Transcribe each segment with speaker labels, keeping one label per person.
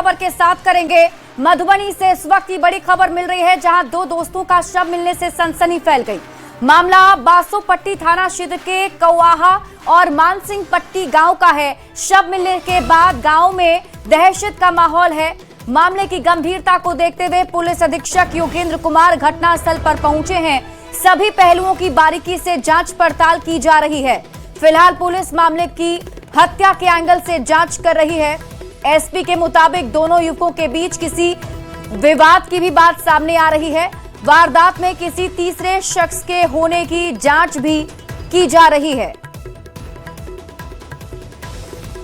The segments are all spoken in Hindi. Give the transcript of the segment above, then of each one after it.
Speaker 1: खबर के साथ करेंगे। मधुबनी से इस वक्त की बड़ी खबर मिल रही है, जहां दो दोस्तों का शव मिलने से सनसनी फैल गई। मामला बासोपट्टी थाना क्षेत्र के कौआहा और मानसिंह पट्टी गांव का है। शव मिलने के बाद गांव में दहशत का माहौल है। मामले की गंभीरता को देखते हुए पुलिस अधीक्षक योगेंद्र कुमार घटनास्थल पर पहुंचे हैं। सभी पहलुओं की बारीकी से जांच पड़ताल की जा रही है। फिलहाल पुलिस मामले की हत्या के एंगल से जांच कर रही है। एसपी के मुताबिक दोनों युवकों के बीच किसी विवाद की भी बात सामने आ रही है। वारदात में किसी तीसरे शख्स के होने की जांच भी की जा रही है।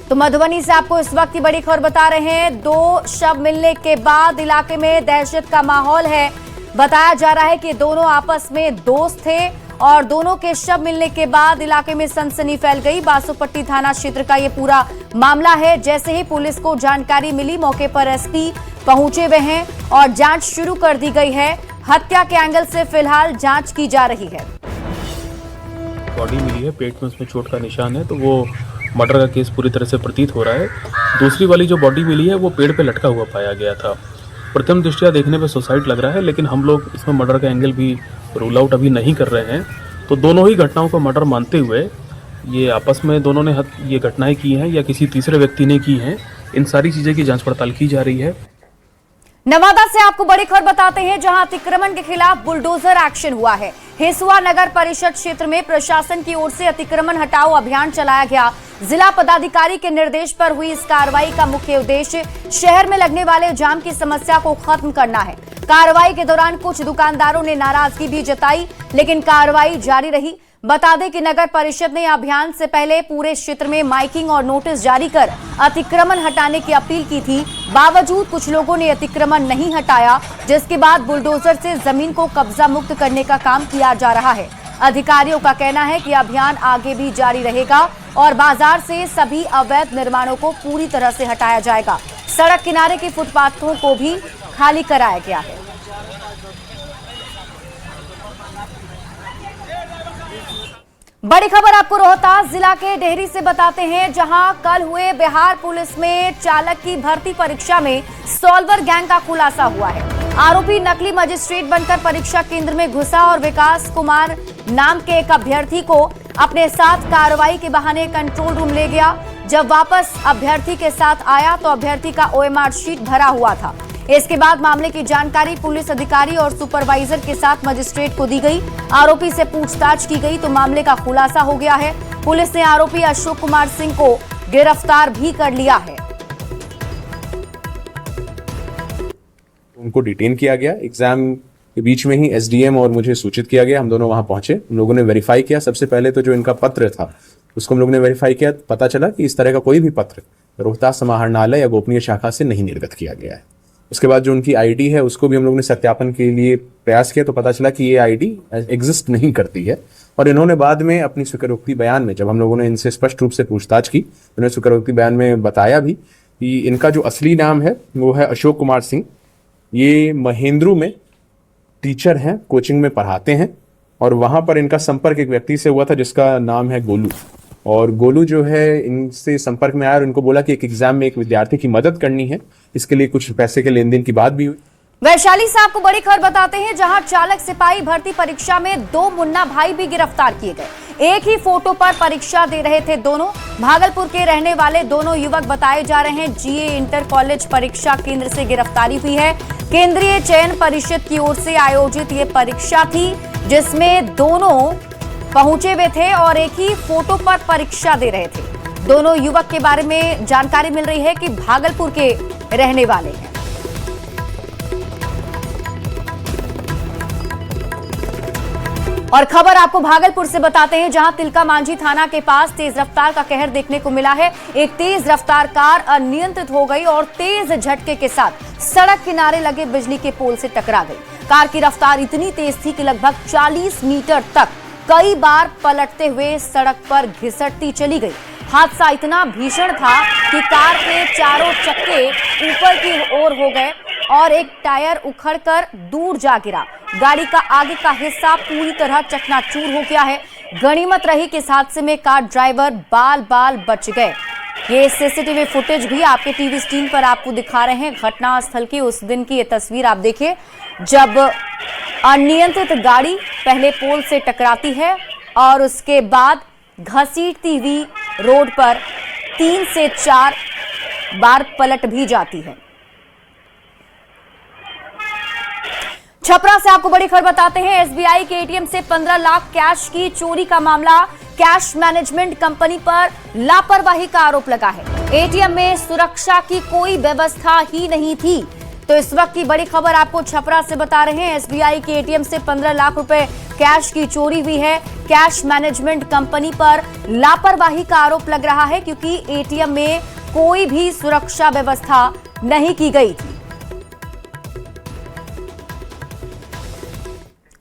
Speaker 1: तो मधुबनी से आपको इस वक्त की बड़ी खबर बता रहे हैं। दो शव मिलने के बाद इलाके में दहशत का माहौल है। बताया जा रहा है कि दोनों आपस में दोस्त थे और दोनों के शव मिलने के बाद इलाके में सनसनी फैल गई। बासोपट्टी थाना क्षेत्र का ये पूरा मामला है। जैसे ही पुलिस को जानकारी मिली, मौके पर एसपी पहुंचे हुए हैं और जांच शुरू कर दी गई है। हत्या के एंगल से फिलहाल जांच की जा रही है।
Speaker 2: बॉडी मिली है, पेट में उसमें चोट का निशान है, तो वो मर्डर का केस पूरी तरह से प्रतीत हो रहा है। दूसरी वाली जो बॉडी मिली है वो पेड़ पे लटका हुआ पाया गया था। प्रथम दृष्टया देखने पे सुसाइड लग रहा है, लेकिन हम लोग इसमें मर्डर का एंगल भी रूल आउट अभी नहीं कर रहे हैं। तो दोनों ही घटनाओं को मर्डर मानते हुए ये आपस में दोनों ने ये घटनाएं की हैं या किसी तीसरे व्यक्ति ने की हैं, इन सारी चीज़ें की जांच पड़ताल की जा रही है।
Speaker 1: नवादा से आपको बड़ी खबर बताते हैं, जहां अतिक्रमण के खिलाफ बुलडोजर एक्शन हुआ है। हिसुआ नगर परिषद क्षेत्र में प्रशासन की ओर से अतिक्रमण हटाओ अभियान चलाया गया। जिला पदाधिकारी के निर्देश पर हुई इस कार्रवाई का मुख्य उद्देश्य शहर में लगने वाले जाम की समस्या को खत्म करना है। कार्रवाई के दौरान कुछ दुकानदारों ने नाराजगी भी जताई, लेकिन कार्रवाई जारी रही। बता दें कि नगर परिषद ने अभियान से पहले पूरे क्षेत्र में माइकिंग और नोटिस जारी कर अतिक्रमण हटाने की अपील की थी। बावजूद कुछ लोगों ने अतिक्रमण नहीं हटाया, जिसके बाद बुलडोजर से जमीन को कब्जा मुक्त करने का काम किया जा रहा है। अधिकारियों का कहना है कि अभियान आगे भी जारी रहेगा और बाजार से सभी अवैध निर्माणों को पूरी तरह से हटाया जाएगा। सड़क किनारे के फुटपाथों को भी खाली कराया गया है। बड़ी खबर आपको रोहतास जिला के डेहरी से बताते हैं, जहां कल हुए बिहार पुलिस में चालक की भर्ती परीक्षा में सॉल्वर गैंग का खुलासा हुआ है। आरोपी नकली मजिस्ट्रेट बनकर परीक्षा केंद्र में घुसा और विकास कुमार नाम के एक अभ्यर्थी को अपने साथ कार्रवाई के बहाने कंट्रोल रूम ले गया। जब वापस अभ्यर्थी के साथ आया तो अभ्यर्थी का OMR शीट भरा हुआ था। इसके बाद मामले की जानकारी पुलिस अधिकारी और सुपरवाइजर के साथ मजिस्ट्रेट को दी गई। आरोपी से पूछताछ की गई तो मामले का खुलासा हो गया है। पुलिस ने आरोपी अशोक कुमार सिंह को गिरफ्तार भी कर लिया है।
Speaker 3: उनको डिटेन किया गया। एग्जाम के बीच में ही SDM और मुझे सूचित किया गया। हम दोनों वहां पहुंचे। हम लोगों ने वेरीफाई किया। सबसे पहले तो जो इनका पत्र था उसको हम लोगों ने वेरीफाई किया। पता चला कि इस तरह का कोई भी पत्र रोहतास समाहरणालय या गोपनीय शाखा से नहीं निर्गत किया गया है। उसके बाद जो उनकी ID है उसको भी हम लोगों ने सत्यापन के लिए प्रयास किया, तो पता चला कि ये ID एग्जिस्ट नहीं करती है। और इन्होंने बाद में अपनी स्वीकारोक्ति बयान में, जब हम लोगों ने इनसे स्पष्ट रूप से पूछताछ की, उन्होंने स्वीकारोक्ति बयान में बताया भी कि इनका जो असली नाम है वो है अशोक कुमार सिंह। ये महेंद्रू में टीचर हैं, कोचिंग में पढ़ाते हैं और वहाँ पर इनका संपर्क एक व्यक्ति से हुआ था जिसका नाम है गोलू। और गोलू जो है इनसे संपर्क में आया और इनको बोला कि एक एग्जाम में एक विद्यार्थी की मदद करनी है, इसके लिए कुछ पैसे के लेन देन की बात भी हुई।
Speaker 1: वैशाली से आपको बड़ी खबर बताते हैं, जहां चालक सिपाही भर्ती परीक्षा में 2 मुन्ना भाई भी गिरफ्तार किए गए। एक ही फोटो पर परीक्षा दे रहे थे दोनों। भागलपुर के रहने वाले दोनों युवक बताए जा रहे हैं। GA इंटर कॉलेज परीक्षा केंद्र से गिरफ्तारी हुई है। केंद्रीय चयन परिषद की ओर से आयोजित ये परीक्षा थी, जिसमें दोनों पहुंचे हुए थे और एक ही फोटो पर परीक्षा दे रहे थे। दोनों युवक के बारे में जानकारी मिल रही है कि भागलपुर के रहने वाले हैं। और खबर आपको भागलपुर से बताते हैं, जहां तिलका मांझी थाना के पास तेज रफ्तार का कहर देखने को मिला है। एक तेज रफ्तार कार अनियंत्रित हो गई और तेज झटके के साथ सड़क किनारे लगे बिजली के पोल से टकरा गई। कार की रफ्तार इतनी तेज थी कि लगभग 40 मीटर तक कई बार पलटते हुए सड़क पर घिसटती चली गई। हादसा इतना भीषण था कि कार के चारों चक्के ऊपर की ओर हो गए और एक टायर उखड़कर दूर जा गिरा। गाड़ी का आगे का हिस्सा पूरी तरह चकनाचूर हो गया है। गनीमत रही कि इस हादसे में कार ड्राइवर बाल बाल बच गए। ये सीसीटीवी फुटेज भी आपके टीवी स्क्रीन पर आपको दिखा रहे हैं। घटना स्थल की उस दिन की ये तस्वीर आप देखिए, जब अनियंत्रित गाड़ी पहले पोल से टकराती है और उसके बाद घसीटती हुई रोड पर 3 से 4 बार पलट भी जाती है। छपरा से आपको बड़ी खबर बताते हैं। एसबीआई के एटीएम से 15 लाख कैश की चोरी का मामला। कैश मैनेजमेंट कंपनी पर लापरवाही का आरोप लगा है। एटीएम में सुरक्षा की कोई व्यवस्था ही नहीं थी। तो इस वक्त की बड़ी खबर आपको छपरा से बता रहे हैं। एसबीआई के एटीएम से 15 लाख रुपए कैश की चोरी हुई है। कैश मैनेजमेंट कंपनी पर लापरवाही का आरोप लग रहा है, क्योंकि एटीएम में कोई भी सुरक्षा व्यवस्था नहीं की गई थी।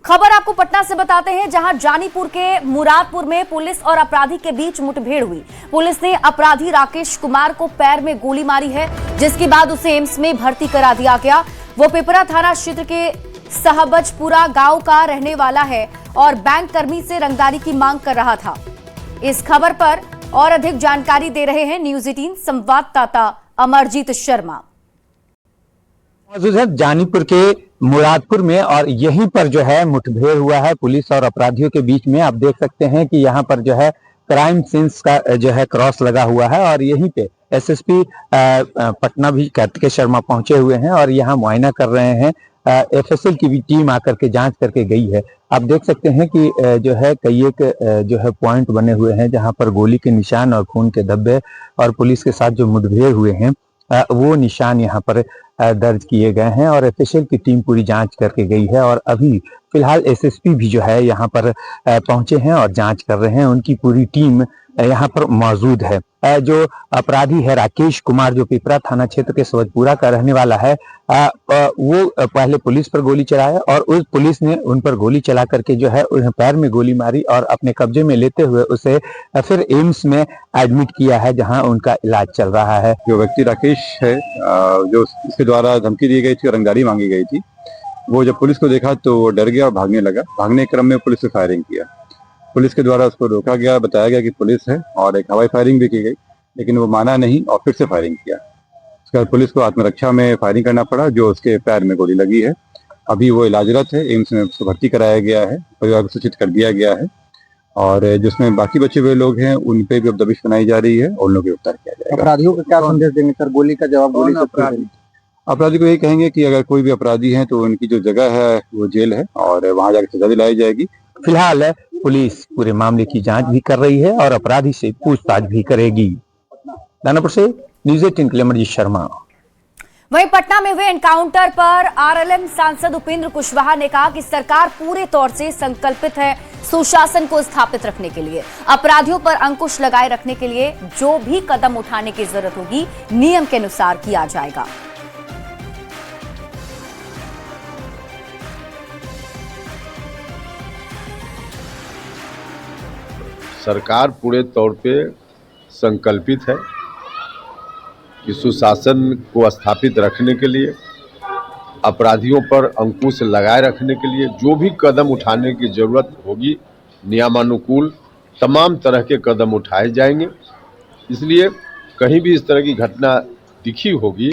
Speaker 1: खबर आपको पटना से बताते हैं, जहां जानीपुर के मुरादपुर में पुलिस और अपराधी के बीच मुठभेड़ हुई। पुलिस ने अपराधी राकेश कुमार को पैर में गोली मारी है, जिसके बाद उसे एम्स में भर्ती करा दिया गया। वो पिपरा थाना क्षेत्र के सहबजपुरा गांव का रहने वाला है और बैंक कर्मी से रंगदारी की मांग कर रहा था। इस खबर पर और अधिक जानकारी दे रहे हैं न्यूज 18 संवाददाता अमरजीत शर्मा।
Speaker 4: मौजूद है जानीपुर के मुरादपुर में और यहीं पर जो है मुठभेड़ हुआ है पुलिस और अपराधियों के बीच में। आप देख सकते हैं कि यहाँ पर जो है क्राइम सीन्स का जो है क्रॉस लगा हुआ है और यहीं पे एसएसपी पटना भी कार्तिकेय शर्मा पहुंचे हुए हैं और यहाँ मुआयना कर रहे हैं। एफएसएल की भी टीम आकर के जांच करके गई है। आप देख सकते हैं कि जो है कई एक जो है पॉइंट बने हुए हैं जहां पर गोली के निशान और खून के धब्बे और पुलिस के साथ जो मुठभेड़ हुए हैं वो निशान यहाँ पर दर्ज किए गए हैं और एफएसएल की टीम पूरी जांच करके गई है। और अभी फिलहाल एसएसपी भी जो है यहाँ पर पहुंचे हैं और जांच कर रहे हैं। उनकी पूरी टीम यहाँ पर मौजूद है। जो अपराधी है राकेश कुमार, जो पिपरा थाना क्षेत्र के सवजपुरा का रहने वाला है, वो पहले पुलिस पर गोली चलाया और उस पुलिस ने उन पर गोली चला करके जो है उन्हें पैर में गोली मारी और अपने कब्जे में लेते हुए उसे फिर एम्स में एडमिट किया है, जहां उनका इलाज चल रहा है।
Speaker 5: जो व्यक्ति राकेश है, जो इसके द्वारा धमकी दी गई थी और रंगदारी मांगी गई थी, वो जब पुलिस को देखा तो वो डर गया और भागने लगा। भागने के क्रम में पुलिस ने फायरिंग किया। पुलिस के द्वारा उसको रोका गया, बताया गया कि पुलिस है और एक हवाई फायरिंग भी की गई, लेकिन वो माना नहीं और फिर से फायरिंग किया। उसके बाद पुलिस को आत्मरक्षा में फायरिंग करना पड़ा, जो उसके पैर में गोली लगी है। अभी वो इलाजरत है, एम्स में उसको भर्ती कराया गया है, परिवार को सूचित कर दिया गया है और जिसमें बाकी बचे हुए लोग हैं उन पे भी अब दबिश बनाई जा रही है और उन लोगों को गिरफ्तार किया जाएगा।
Speaker 4: अपराधियों को क्या संदेश देंगे सर? गोली का जवाब गोली से
Speaker 5: अपराधी को यही कहेंगे कि अगर कोई भी अपराधी है तो उनकी जो जगह है वो जेल है और वहां जाकर सजा दिलाई जाएगी।
Speaker 4: फिलहाल पुलिस पूरे मामले की जांच भी कर रही है और अपराधी से पूछताछ भी करेगी। दानापुर से न्यूज 18 के लिए अमरजीत शर्मा।
Speaker 1: वहीं पटना में हुए एनकाउंटर पर आरएलएम सांसद उपेंद्र कुशवाहा ने कहा कि सरकार पूरे तौर से संकल्पित है सुशासन को स्थापित रखने के लिए, अपराधियों पर अंकुश लगाए रखने के लिए जो भी कदम उठाने की जरूरत होगी नियम के अनुसार किया जाएगा।
Speaker 6: सरकार पूरे तौर पे संकल्पित है कि सुशासन को स्थापित रखने के लिए, अपराधियों पर अंकुश लगाए रखने के लिए जो भी कदम उठाने की जरूरत होगी नियमानुकूल तमाम तरह के कदम उठाए जाएंगे। इसलिए कहीं भी इस तरह की घटना दिखी होगी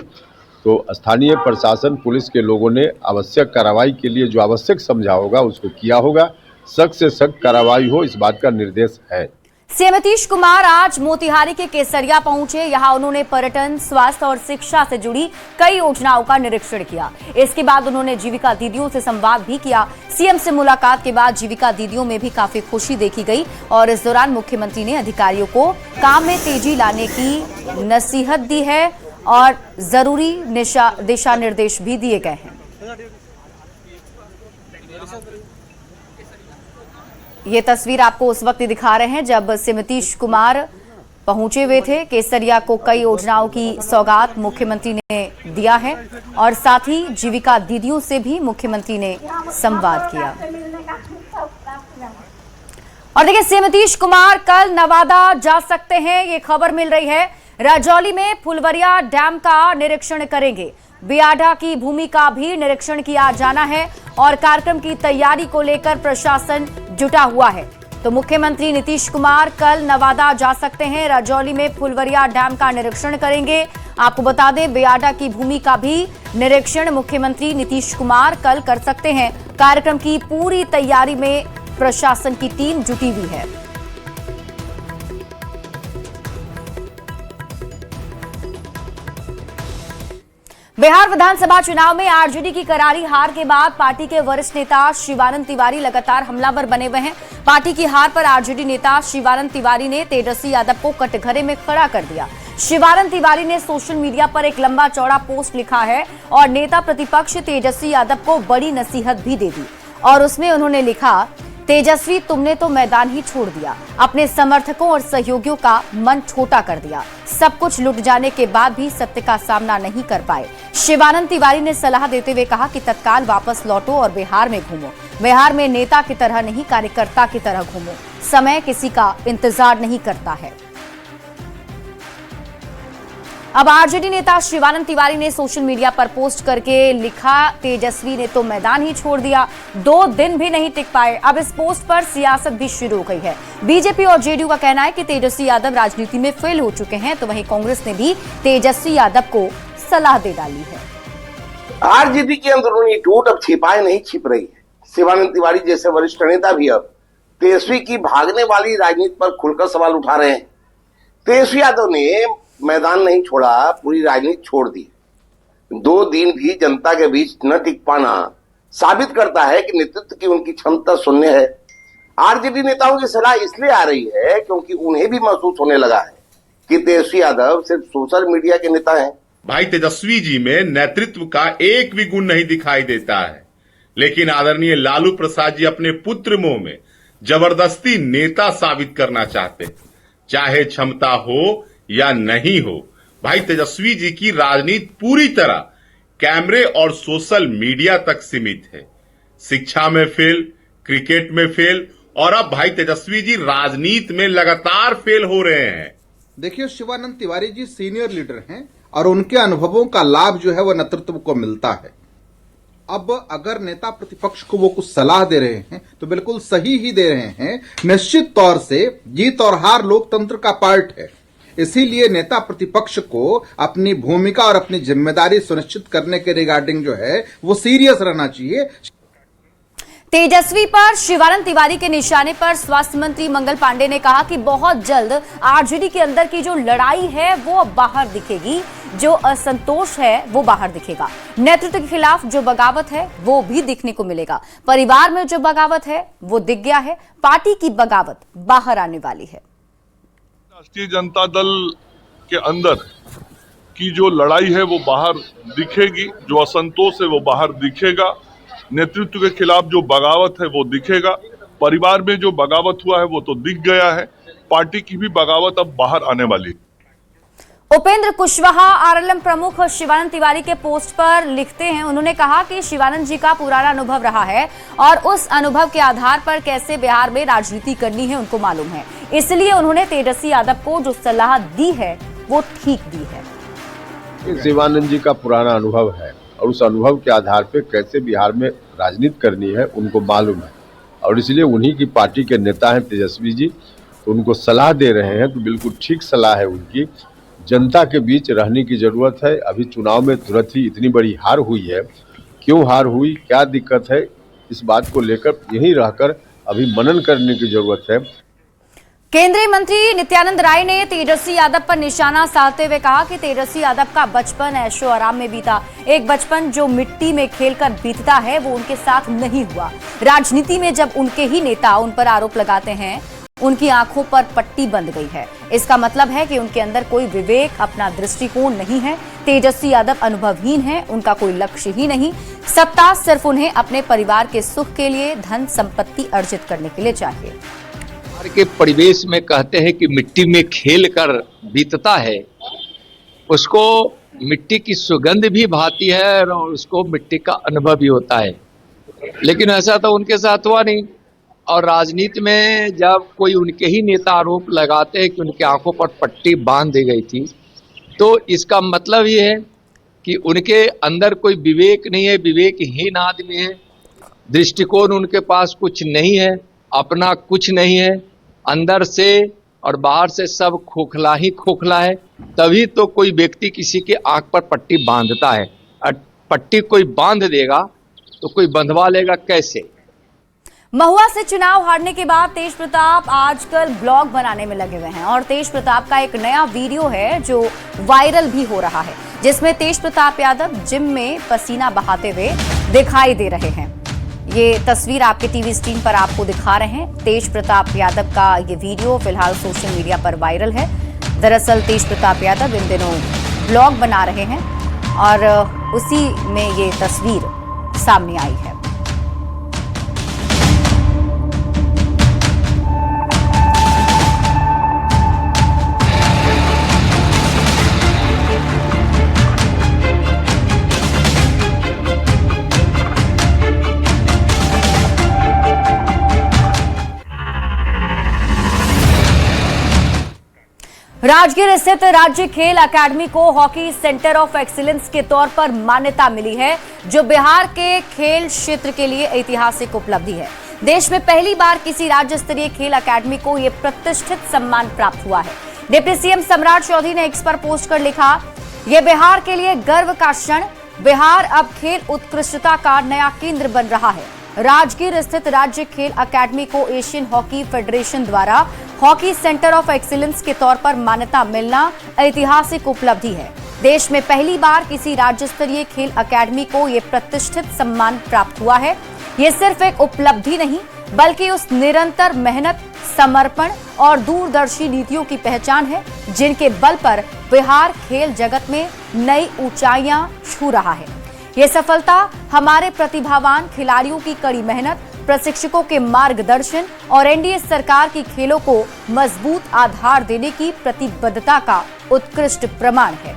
Speaker 6: तो स्थानीय प्रशासन पुलिस के लोगों ने आवश्यक कार्रवाई के लिए जो आवश्यक समझा होगा उसको किया होगा। सख्त से सख्त कार्रवाई हो, इस बात का निर्देश है।
Speaker 1: सीएम नीतीश कुमार आज मोतिहारी के केसरिया पहुंचे। यहां उन्होंने पर्यटन, स्वास्थ्य और शिक्षा से जुड़ी कई योजनाओं का निरीक्षण किया। इसके बाद उन्होंने जीविका दीदियों से संवाद भी किया। सीएम से मुलाकात के बाद जीविका दीदियों में भी काफी खुशी देखी गई और इस दौरान मुख्यमंत्री ने अधिकारियों को काम में तेजी लाने की नसीहत दी है और जरूरी दिशा निर्देश भी दिए गए हैं। ये तस्वीर आपको उस वक्त दिखा रहे हैं जब सीएम नीतीश कुमार पहुंचे हुए थे। केसरिया को कई योजनाओं की सौगात मुख्यमंत्री ने दिया है और साथ ही जीविका दीदियों से भी मुख्यमंत्री ने संवाद किया। और देखिए, सीएम नीतीश कुमार कल नवादा जा सकते हैं, ये खबर मिल रही है। राजौली में फुलवरिया डैम का निरीक्षण करेंगे। बियाडा की भूमि का भी निरीक्षण किया जाना है और कार्यक्रम की तैयारी को लेकर प्रशासन जुटा हुआ है। तो मुख्यमंत्री नीतीश कुमार कल नवादा जा सकते हैं। राजौली में फुलवरिया डैम का निरीक्षण करेंगे। आपको बता दें, बेयाडा की भूमि का भी निरीक्षण मुख्यमंत्री नीतीश कुमार कल कर सकते हैं। कार्यक्रम की पूरी तैयारी में प्रशासन की टीम जुटी हुई है। बिहार विधानसभा चुनाव में आरजेडी की करारी हार के बाद पार्टी के वरिष्ठ नेता शिवानंद तिवारी लगातार हमलावर बने हुए हैं। पार्टी की हार पर आरजेडी नेता शिवानंद तिवारी ने तेजस्वी यादव को कटघरे में खड़ा कर दिया। शिवानंद तिवारी ने सोशल मीडिया पर एक लंबा चौड़ा पोस्ट लिखा है और नेता प्रतिपक्ष तेजस्वी यादव को बड़ी नसीहत भी दे दी। और उसमें उन्होंने लिखा, तेजस्वी, तुमने तो मैदान ही छोड़ दिया, अपने समर्थकों और सहयोगियों का मन छोटा कर दिया, सब कुछ लुट जाने के बाद भी सत्य का सामना नहीं कर पाए। शिवानंद तिवारी ने सलाह देते हुए कहा कि तत्काल वापस लौटो और बिहार में घूमो। बिहार में नेता की तरह नहीं, कार्यकर्ता की तरह घूमो। समय किसी का इंतजार नहीं करता है। अब आरजेडी नेता शिवानंद तिवारी ने सोशल मीडिया पर पोस्ट करके लिखा, तेजस्वी ने तो मैदान ही छोड़ दिया, 2 दिन भी नहीं टिक पाए। अब इस पोस्ट पर सियासत भी शुरू हो गई है। बीजेपी और जेडीयू का कहना है कि तेजस्वी यादव राजनीति में फेल हो चुके हैं, तो वहीं कांग्रेस ने भी तेजस्वी यादव को सलाह दे डाली है।
Speaker 7: आरजेडी के अंदरूनी टूट अब छिपाए नहीं छिप रही है। शिवानंद तिवारी जैसे वरिष्ठ नेता भी अब तेजस्वी की भागने वाली राजनीति पर खुलकर सवाल उठा रहे हैं। तेजस्वी यादव ने मैदान नहीं छोड़ा, पूरी राजनीति छोड़ दी। 2 दिन भी जनता के बीच न टिक पाना साबित करता है कि नेतृत्व की उनकी क्षमता शून्य है। आरजेडी नेताओं की सलाह इसलिए आ रही है क्योंकि उन्हें भी महसूस होने लगा है कि तेजस्वी यादव सिर्फ सोशल मीडिया के नेता हैं।
Speaker 8: भाई तेजस्वी जी में नेतृत्व का एक भी गुण नहीं दिखाई देता है, लेकिन आदरणीय लालू प्रसाद जी अपने पुत्र मुंह में जबरदस्ती नेता साबित करना चाहते हैं, चाहे क्षमता हो या नहीं हो। भाई तेजस्वी जी की राजनीति पूरी तरह कैमरे और सोशल मीडिया तक सीमित है। शिक्षा में फेल, क्रिकेट में फेल और अब भाई तेजस्वी जी राजनीति में लगातार फेल हो रहे हैं।
Speaker 9: देखिए, शिवानंद तिवारी जी सीनियर लीडर हैं और उनके अनुभवों का लाभ जो है वो नेतृत्व को मिलता है। अब अगर नेता प्रतिपक्ष को वो कुछ सलाह दे रहे हैं तो बिल्कुल सही ही दे रहे हैं। निश्चित तौर से जीत और हार लोकतंत्र का पार्ट है, इसीलिए नेता प्रतिपक्ष को अपनी भूमिका और अपनी जिम्मेदारी सुनिश्चित करने के रिगार्डिंग जो है वो सीरियस रहना चाहिए।
Speaker 1: तेजस्वी पर शिवानंद तिवारी के निशाने पर स्वास्थ्य मंत्री मंगल पांडे ने कहा कि बहुत जल्द आरजेडी के अंदर की जो लड़ाई है वो बाहर दिखेगी, जो असंतोष है वो बाहर दिखेगा। नेतृत्व के खिलाफ जो बगावत है वो भी दिखने को मिलेगा। परिवार में जो बगावत है वो दिख गया है, पार्टी की बगावत बाहर आने वाली है।
Speaker 10: राष्ट्रीय जनता दल के अंदर की जो लड़ाई है वो बाहर दिखेगी, जो असंतोष है वो बाहर दिखेगा, नेतृत्व के खिलाफ जो बगावत है वो दिखेगा। परिवार में जो बगावत हुआ है वो तो दिख गया है, पार्टी की भी बगावत अब बाहर आने वाली है।
Speaker 1: उपेंद्र कुशवाहा आरएलएम प्रमुख शिवानंद तिवारी के पोस्ट पर लिखते हैं, उन्होंने कहा कि शिवानंद जी का पुराना अनुभव रहा है और उस अनुभव के आधार पर कैसे बिहार में राजनीति करनी है उनको मालूम है, इसलिए उन्होंने तेजस्वी यादव को जो सलाह दी है वो ठीक दी है।
Speaker 6: शिवानंद जी का पुराना अनुभव है और उस अनुभव के आधार पर कैसे बिहार में राजनीति करनी है उनको मालूम है और इसलिए उन्हीं की पार्टी के नेता हैं तेजस्वी जी, तो उनको सलाह दे रहे हैं तो बिल्कुल ठीक सलाह है उनकी। जनता के बीच रहने की जरूरत है। अभी चुनाव में तुरंत ही इतनी बड़ी हार हुई है, क्यों हार हुई, क्या दिक्कत है, इस बात को लेकर यहीं रहकर अभी मनन करने की जरूरत है।
Speaker 1: केंद्रीय मंत्री नित्यानंद राय ने तेजस्वी यादव पर निशाना साधते हुए कहा कि तेजस्वी यादव का बचपन ऐशो आराम में बीता, एक बचपन जो मिट्टी में खेलकर बीतता है वो उनके साथ नहीं हुआ। राजनीति में जब उनके ही नेता उन पर आरोप लगाते हैं, उनकी आंखों पर पट्टी बंध गई है। इसका मतलब है कि उनके अंदर कोई विवेक, अपना दृष्टिकोण नहीं है। तेजस्वी यादव अनुभवहीन है, उनका कोई लक्ष्य ही नहीं। सत्ता सिर्फ उन्हें अपने परिवार के सुख के लिए, धन संपत्ति अर्जित करने के लिए चाहिए।
Speaker 11: के परिवेश में कहते हैं कि मिट्टी में खेल कर बीतता है, उसको मिट्टी की सुगंध भी भाती है और उसको मिट्टी का अनुभव भी होता है, लेकिन ऐसा तो उनके साथ हुआ नहीं। और राजनीति में जब कोई उनके ही नेता आरोप लगाते हैं कि उनकी आंखों पर पट्टी बांध दी गई थी, तो इसका मतलब ये है कि उनके अंदर कोई विवेक नहीं है, विवेकहीन आदमी है, दृष्टिकोण उनके पास कुछ नहीं है। अपना कुछ नहीं है, अंदर से और बाहर से सब खोखला ही खोखला है। तभी तो कोई व्यक्ति किसी के आंख पर पट्टी बांधता है, और पट्टी कोई बांध देगा तो कोई बंधवा लेगा कैसे।
Speaker 1: महुआ से चुनाव हारने के बाद तेज प्रताप आजकल ब्लॉग बनाने में लगे हुए हैं और तेज प्रताप का एक नया वीडियो है जो वायरल भी हो रहा है, जिसमें तेज प्रताप यादव जिम में पसीना बहाते हुए दिखाई दे रहे हैं। ये तस्वीर आपके टीवी स्क्रीन पर आपको दिखा रहे हैं। तेज प्रताप यादव का ये वीडियो फिलहाल सोशल मीडिया पर वायरल है। दरअसल तेज प्रताप यादव इन दिनों ब्लॉग बना रहे हैं और उसी में ये तस्वीर सामने आई है। राजगीर स्थित राज्य खेल अकादमी को हॉकी सेंटर ऑफ एक्सीलेंस के तौर पर मान्यता मिली है, जो बिहार के खेल क्षेत्र के लिए ऐतिहासिक उपलब्धि है। देश में पहली बार किसी राज्य स्तरीय खेल अकादमी को यह प्रतिष्ठित सम्मान प्राप्त हुआ है। डिप्टी सीएम सम्राट चौधरी ने एक्स पर पोस्ट कर लिखा, यह बिहार के लिए गर्व का क्षण। बिहार अब खेल उत्कृष्टता का नया केंद्र बन रहा है। राजगीर स्थित राज्य खेल अकादमी को एशियन हॉकी फेडरेशन द्वारा हॉकी सेंटर ऑफ एक्सीलेंस के तौर पर मान्यता मिलना ऐतिहासिक उपलब्धि है। देश में पहली बार किसी राज्य स्तरीय खेल अकादमी को यह प्रतिष्ठित सम्मान प्राप्त हुआ है। ये सिर्फ एक उपलब्धि नहीं, बल्कि उस निरंतर मेहनत, समर्पण और दूरदर्शी नीतियों की पहचान है, जिनके बल पर बिहार खेल जगत में नई ऊंचाइयां छू रहा है। ये सफलता हमारे प्रतिभावान खिलाड़ियों की कड़ी मेहनत, प्रशिक्षकों के मार्गदर्शन और एनडीए सरकार की खेलों को मजबूत आधार देने की प्रतिबद्धता का उत्कृष्ट प्रमाण है।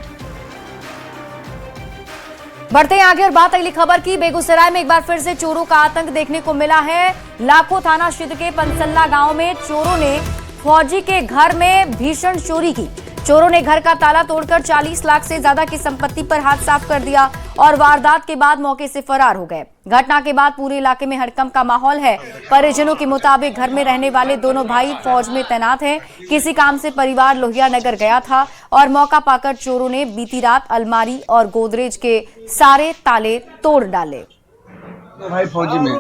Speaker 1: बढ़ते हैं आगे और बात अगली खबर की। बेगूसराय में एक बार फिर से चोरों का आतंक देखने को मिला है। लाखों थाना क्षेत्र के पंसल्ला गांव में चोरों ने फौजी के घर में भीषण चोरी की। चोरों ने घर का ताला तोड़कर 40 लाख से ज्यादा की संपत्ति पर हाथ साफ कर दिया और वारदात के बाद मौके से फरार हो गए। घटना के बाद पूरे इलाके में हड़कंप का माहौल है। परिजनों के मुताबिक घर में रहने वाले दोनों भाई फौज में तैनात हैं। किसी काम से परिवार लोहिया नगर गया था और मौका पाकर चोरों ने बीती रात अलमारी और गोदरेज के सारे ताले तोड़ डाले।
Speaker 12: दोनों भाई फौजी में,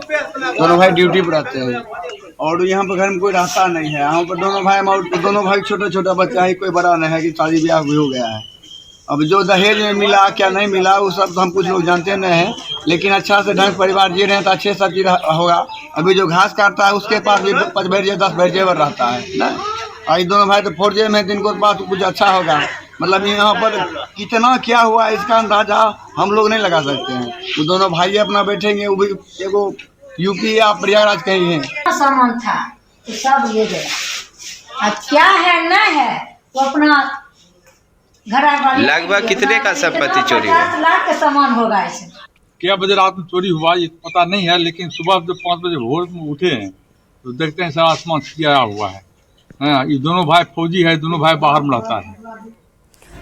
Speaker 12: दोनों भाई ड्यूटी पर रहते हैं और यहाँ पर घर में कोई रहता नहीं है। यहाँ पर दोनों भाई छोटा छोटा बच्चा है, कोई बड़ा नहीं है कि शादी ब्याह भी हो गया है। अब जो दहेज में मिला क्या नहीं मिला वो सब तो हम कुछ लोग जानते नहीं हैं, लेकिन अच्छा से ढंग परिवार जी रहे हैं तो अच्छे सब चीज होगा। अभी जो घास काटता है उसके पास भी 5 भेजे 10 भेजे रहता है ना। और दोनों भाई तो फौजे में, दिन को पास कुछ अच्छा होगा। मतलब यहाँ पर कितना क्या हुआ इसका अंदाजा हम लोग नहीं लगा सकते हैं। तो दोनों भाई अपना बैठेंगे, वो भी एगो यूपी या प्रयागराज कहीं है।
Speaker 13: सामान था तो सब ले गया। क्या है न है वो अपना घर
Speaker 14: लगभग कितने का संपत्ति चोरी हुआ?
Speaker 13: 50 लाख का सामान होगा। इसे
Speaker 15: क्या बजे रात में चोरी हुआ ये पता नहीं है, लेकिन सुबह जब 5 बजे भोर में उठे हैं तो देखते हैं सारा आसमान छिया हुआ है। ये दोनों भाई फौजी है, दोनों भाई बाहर में रहता है।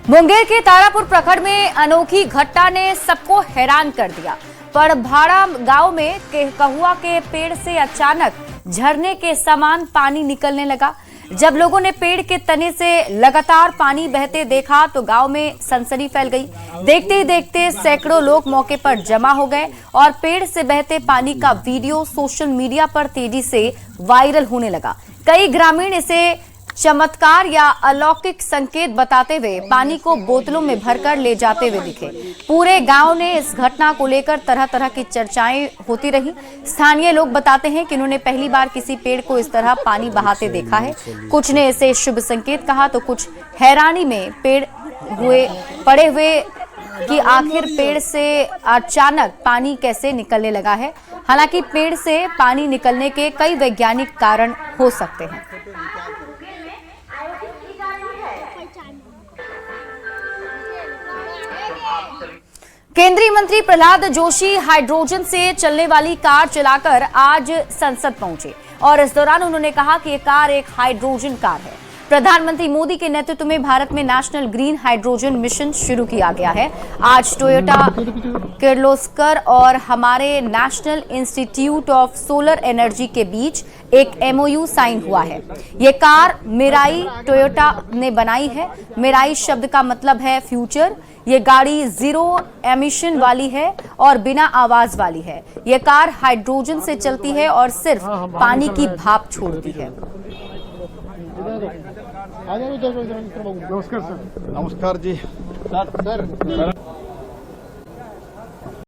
Speaker 1: मुंगेर के तारापुर प्रखंड में अनोखी घटना ने सबको हैरान कर दिया। पड़भाड़ा गांव में कहुआ के पेड़ से अचानक झरने के समान पानी निकलने लगा। जब लोगों ने पेड़ के तने से लगातार पानी बहते देखा तो गांव में सनसनी फैल गई। देखते ही देखते सैकड़ों लोग मौके पर जमा हो गए और पेड़ से बहते पानी का वीडियो सोशल मीडिया पर तेजी से वायरल होने लगा। कई ग्रामीण इसे चमत्कार या अलौकिक संकेत बताते हुए पानी को बोतलों में भरकर ले जाते हुए दिखे। पूरे गांव ने इस घटना को लेकर तरह तरह की चर्चाएं होती रही। स्थानीय लोग बताते हैं कि उन्होंने पहली बार किसी पेड़ को इस तरह पानी बहाते देखा है। कुछ ने इसे शुभ संकेत कहा तो कुछ हैरानी में पड़े हुए कि आखिर पेड़ से अचानक पानी कैसे निकलने लगा है। हालांकि पेड़ से पानी निकलने के कई वैज्ञानिक कारण हो सकते हैं। केंद्रीय मंत्री प्रहलाद जोशी हाइड्रोजन से चलने वाली कार चलाकर आज संसद पहुंचे और इस दौरान उन्होंने कहा कि ये कार एक हाइड्रोजन कार है। प्रधानमंत्री मोदी के नेतृत्व में भारत में नेशनल ग्रीन हाइड्रोजन मिशन शुरू किया गया है। आज टोयोटा किर्लोस्कर और हमारे national institute of solar energy के बीच एक MOU साइन हुआ है। ये कार मिराई टोयोटा ने बनाई है। मिराई शब्द का मतलब है फ्यूचर। ये गाड़ी जीरो एमिशन वाली है और बिना आवाज वाली है। ये कार हाइड्रोजन से चलती है और सिर्फ पानी की भाप छोड़ती है।
Speaker 12: नमस्कार जी सर।